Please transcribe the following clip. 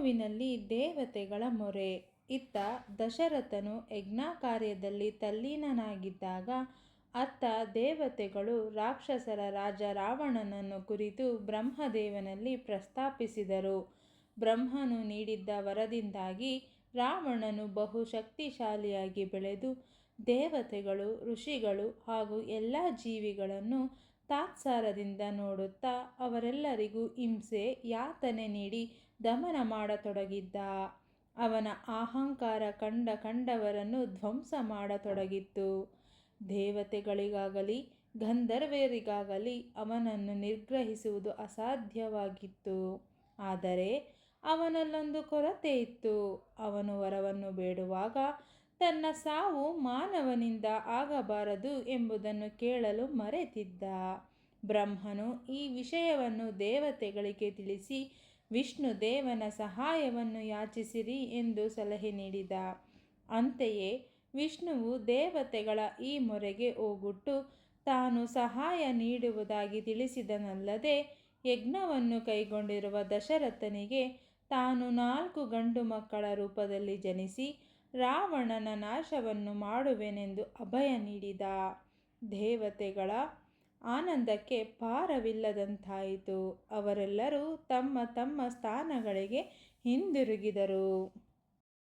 ವಿಷ್ಣುವಿನಲ್ಲಿ ದೇವತೆಗಳ ಮೊರೆ. ಇತ್ತ ದಶರಥನು ಯಜ್ಞ ಕಾರ್ಯದಲ್ಲಿ ತಲ್ಲೀನನಾಗಿದ್ದಾಗ ಅತ್ತ ದೇವತೆಗಳು ರಾಕ್ಷಸರ ರಾಜ ರಾವಣನನ್ನು ಕುರಿತು ಬ್ರಹ್ಮದೇವನಲ್ಲಿ ಪ್ರಸ್ತಾಪಿಸಿದರು. ಬ್ರಹ್ಮನು ನೀಡಿದ್ದ ವರದಿಂದಾಗಿ ರಾವಣನು ಬಹು ಶಕ್ತಿಶಾಲಿಯಾಗಿ ಬೆಳೆದು ದೇವತೆಗಳು, ಋಷಿಗಳು ಹಾಗೂ ಎಲ್ಲ ಜೀವಿಗಳನ್ನು ತಾತ್ಸಾರದಿಂದ ನೋಡುತ್ತಾ ಅವರೆಲ್ಲರಿಗೂ ಹಿಂಸೆ, ಯಾತನೆ ನೀಡಿ ದಮನ ಮಾಡತೊಡಗಿದ್ದ. ಅವನ ಅಹಂಕಾರ ಕಂಡವರನ್ನು ಧ್ವಂಸ ಮಾಡತೊಡಗಿತ್ತು. ದೇವತೆಗಳಿಗಾಗಲಿ ಗಂಧರ್ವರಿಗಾಗಲಿ ಅವನನ್ನು ನಿಗ್ರಹಿಸುವುದು ಅಸಾಧ್ಯವಾಗಿತ್ತು. ಆದರೆ ಅವನಲ್ಲೊಂದು ಕೊರತೆ ಇತ್ತು. ಅವನು ವರವನ್ನು ಬೇಡುವಾಗ ತನ್ನ ಸಾವು ಮಾನವನಿಂದ ಆಗಬಾರದು ಎಂಬುದನ್ನು ಕೇಳಲು ಮರೆತಿದ್ದ. ಬ್ರಹ್ಮನು ಈ ವಿಷಯವನ್ನು ದೇವತೆಗಳಿಗೆ ತಿಳಿಸಿ ವಿಷ್ಣುದೇವನ ಸಹಾಯವನ್ನು ಯಾಚಿಸಿರಿ ಎಂದು ಸಲಹೆ ನೀಡಿದ. ಅಂತೆಯೇ ವಿಷ್ಣುವು ದೇವತೆಗಳ ಈ ಮೊರೆಗೆ ಓಗೊಟ್ಟು ತಾನು ಸಹಾಯ ನೀಡುವುದಾಗಿ ತಿಳಿಸಿದನಲ್ಲದೆ, ಯಜ್ಞವನ್ನು ಕೈಗೊಂಡಿರುವ ದಶರಥನಿಗೆ ತಾನು 4 ಗಂಡು ಮಕ್ಕಳ ರೂಪದಲ್ಲಿ ಜನಿಸಿ ರಾವಣನ ನಾಶವನ್ನು ಮಾಡುವೆನೆಂದು ಅಭಯ ನೀಡಿದ. ದೇವತೆಗಳ ಆನಂದಕ್ಕೆ ಪಾರವಿಲ್ಲದಂತಾಯಿತು. ಅವರೆಲ್ಲರೂ ತಮ್ಮ ತಮ್ಮ ಸ್ಥಾನಗಳಿಗೆ ಹಿಂದಿರುಗಿದರು.